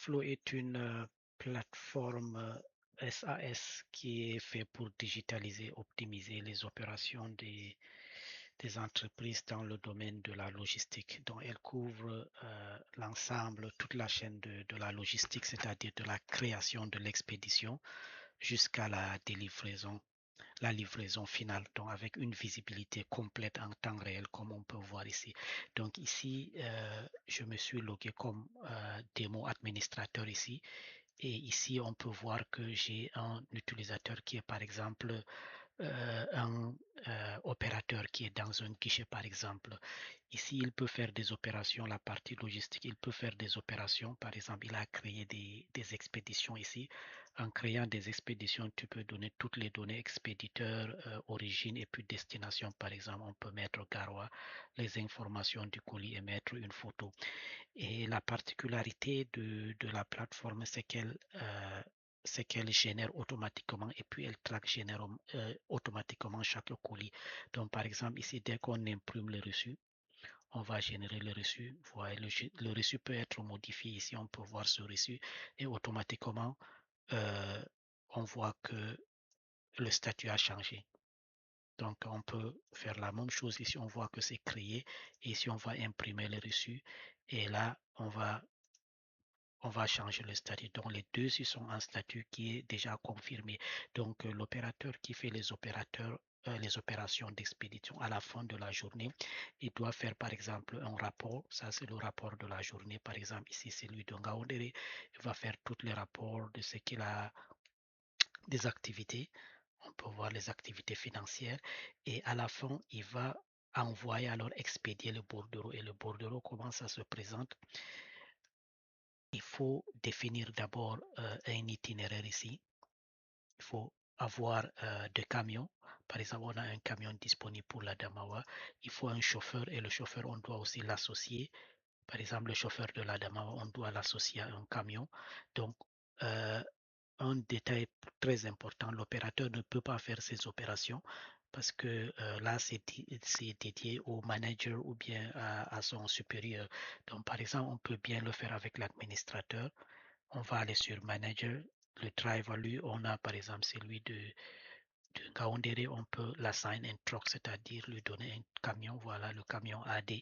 Flow est une plateforme SAS qui est fait pour digitaliser, optimiser les opérations des entreprises dans le domaine de la logistique. Donc, elle couvre l'ensemble, toute la chaîne de la logistique, c'est-à-dire de la création de l'expédition jusqu'à la livraison finale, donc avec une visibilité complète en temps réel, comme on peut voir ici. Donc ici, je me suis logué comme démo administrateur ici. Et ici, on peut voir que j'ai un utilisateur qui est par exemple un opérateur qui est dans un guichet, par exemple. Ici, il peut faire des opérations, la partie logistique, il peut faire des opérations. Par exemple, il a créé des expéditions ici. En créant des expéditions, tu peux donner toutes les données expéditeur, origine et puis destination. Par exemple, on peut mettre Garoua, les informations du colis et mettre une photo. Et la particularité de la plateforme, c'est qu'elle génère automatiquement et puis elle traque automatiquement chaque colis. Donc, par exemple, ici, dès qu'on imprime le reçu, on va générer le reçu. Voilà, le reçu peut être modifié ici. On peut voir ce reçu et automatiquement, euh, on voit que le statut a changé. Donc, on peut faire la même chose ici. On voit que c'est créé. Et ici, on va imprimer le reçu. Et là, on va changer le statut. Donc les deux ici sont un statut qui est déjà confirmé. Donc l'opérateur qui fait les opérations d'expédition à la fin de la journée, il doit faire par exemple un rapport. Ça, c'est le rapport de la journée. Par exemple, ici, c'est lui de Ngaoundéré. Il va faire tous les rapports de ce qu'il a des activités. On peut voir les activités financières. Et à la fin, il va envoyer alors expédier le bordereau. Et le bordereau, comment ça se présente? Il faut définir d'abord un itinéraire ici. Il faut avoir deux camions. Par exemple, on a un camion disponible pour la Damawa. Il faut un chauffeur et le chauffeur, on doit aussi l'associer. Par exemple, le chauffeur de la Damawa, on doit l'associer à un camion. Donc, euh, un détail très important, l'opérateur ne peut pas faire ces opérations parce que là, c'est dédié au manager ou bien à son supérieur. Donc, par exemple, on peut bien le faire avec l'administrateur. On va aller sur Manager, le driver, lui, on a par exemple celui de Gaoundéré, on peut l'assign un truck, c'est-à-dire lui donner un camion, voilà le camion AD,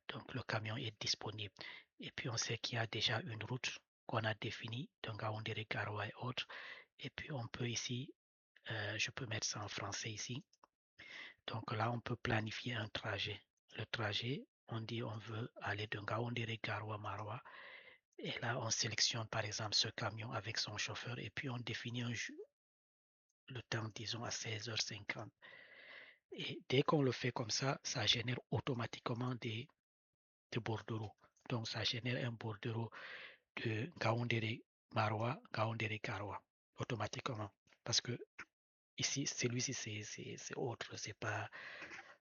donc le camion est disponible. Et puis on sait qu'il y a déjà une route qu'on a définie, donc Gaoundéré, Garoua et autres. Et puis on peut ici, je peux mettre ça en français ici. Donc là, on peut planifier un trajet. Le trajet, on dit on veut aller de Gaoundéré, Garoua, Maroua. Et là, on sélectionne par exemple ce camion avec son chauffeur et puis on définit le temps, disons, à 16h50. Et dès qu'on le fait comme ça génère automatiquement des bordereaux. Donc, ça génère un bordereau de Gaoundéré Maroua, Gaoundéré Garoua, automatiquement. Parce que ici, celui-ci, c'est autre, c'est pas.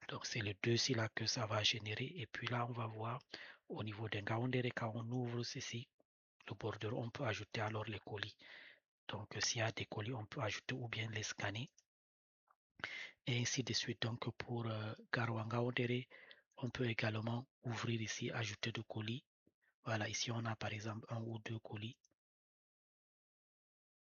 Donc, c'est le 2 là que ça va générer. Et puis là, on va voir au niveau d'un Gaoundéré, quand on ouvre ceci, le bordereau, on peut ajouter alors les colis. Donc, s'il y a des colis, on peut ajouter ou bien les scanner. Et ainsi de suite. Donc, pour Garwanga Odere, on peut également ouvrir ici, ajouter de colis. Voilà, ici, on a par exemple un ou deux colis.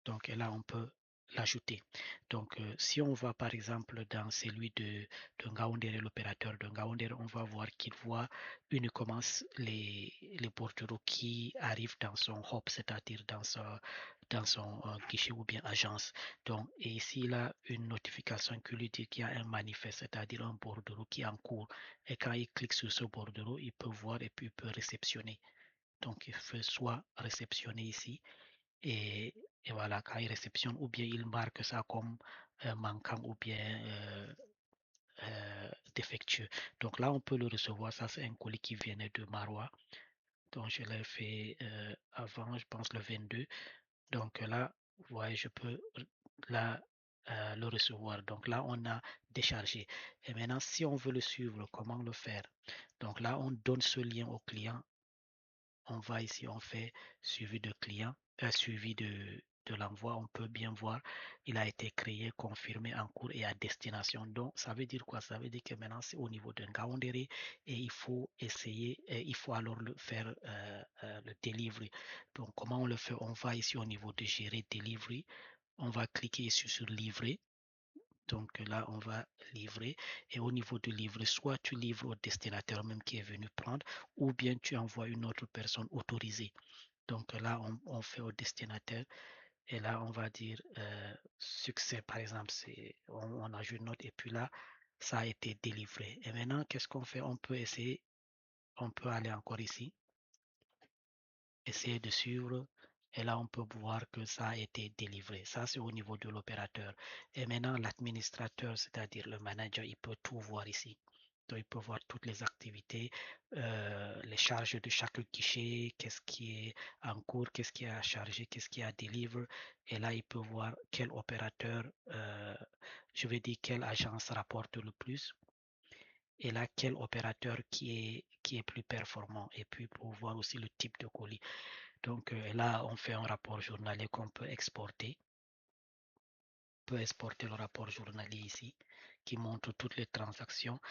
Donc, là, on peut l'ajouter. Donc, si on va par exemple dans celui de Ngaoundere, l'opérateur de Ngaoundere, on va voir qu'il voit uniquement les bordereaux qui arrivent dans son hub, c'est-à-dire dans son guichet ou bien agence. Donc, et ici, il a une notification qui lui dit qu'il y a un manifeste, c'est-à-dire un bordereau qui est en cours. Et quand il clique sur ce bordereau, il peut voir et puis il peut réceptionner. Donc, il fait soit réceptionner ici et, et voilà, quand il réceptionne, ou bien il marque ça comme manquant ou bien défectueux. Donc là, on peut le recevoir. Ça, c'est un colis qui venait de Marois. Donc, je l'ai fait avant, je pense, le 22. Donc là, vous voyez, je peux là, le recevoir. Donc là, on a déchargé. Et maintenant, si on veut le suivre, comment le faire? Donc là, on donne ce lien au client. On va ici, on fait suivi de client, suivi de l'envoi, on peut bien voir, il a été créé, confirmé en cours et à destination. Donc, ça veut dire quoi? Ça veut dire que maintenant, c'est au niveau d'un calendrier et il faut essayer, il faut alors le faire, le delivery. Donc, comment on le fait? On va ici au niveau de gérer delivery. On va cliquer ici sur livrer. Donc là, on va livrer. Et au niveau de livrer, soit tu livres au destinataire même qui est venu prendre, ou bien tu envoies une autre personne autorisée. Donc là, on fait au destinataire. Et là, on va dire succès, par exemple. On ajoute une note et puis là, ça a été délivré. Et maintenant, qu'est-ce qu'on fait? On peut essayer, on peut aller encore ici, essayer de suivre. Et là, on peut voir que ça a été délivré. Ça, c'est au niveau de l'opérateur. Et maintenant, l'administrateur, c'est-à-dire le manager, il peut tout voir ici. Donc, il peut voir toutes les activités, les charges de chaque guichet, qu'est-ce qui est en cours, qu'est-ce qui est à charger, qu'est-ce qui est à délivrer. Et là, il peut voir quel opérateur, je vais dire quelle agence rapporte le plus. Et là, quel opérateur qui est plus performant. Et puis, pour voir aussi le type de colis. Donc là, on fait un rapport journalier qu'on peut exporter. On peut exporter le rapport journalier ici qui montre toutes les transactions.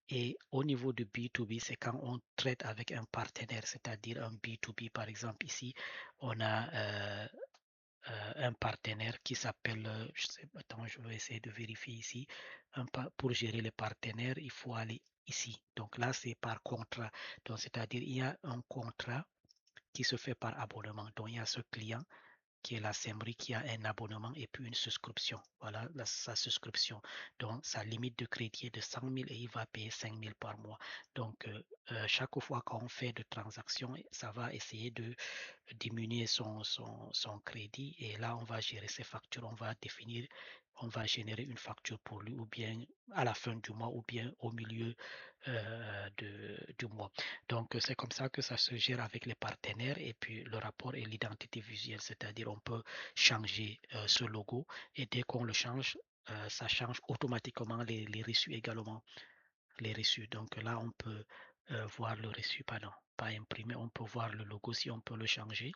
Et au niveau de B2B, c'est quand on traite avec un partenaire, c'est-à-dire un B2B. Par exemple, ici, on a un partenaire qui s'appelle, je sais, attends, je vais essayer de vérifier ici. Pour gérer les partenaires, il faut aller ici. Donc là, c'est par contrat. Donc, c'est-à-dire, il y a un contrat qui se fait par abonnement. Donc, il y a ce client qui est la Semri qui a un abonnement et puis une souscription. Voilà sa souscription. Donc, sa limite de crédit est de 100 000 et il va payer 5 000 par mois. Donc, chaque fois qu'on fait de transactions, ça va essayer de diminuer son crédit et là, on va gérer ses factures, on va définir, on va générer une facture pour lui ou bien à la fin du mois ou bien au milieu du mois. Donc, c'est comme ça que ça se gère avec les partenaires et puis le rapport et l'identité visuelle, c'est-à-dire on peut changer ce logo et dès qu'on le change, ça change automatiquement les reçus également. Les reçus. Donc là, on peut voir le reçu, pardon, pas imprimé, on peut voir le logo si on peut le changer.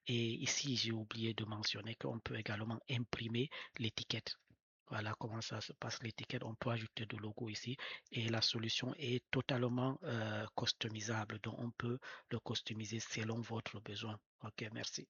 Et ici, j'ai oublié de mentionner qu'on peut également imprimer l'étiquette. Voilà comment ça se passe l'étiquette. On peut ajouter de logo ici et la solution est totalement customisable. Donc on peut le customiser selon votre besoin. Ok, merci.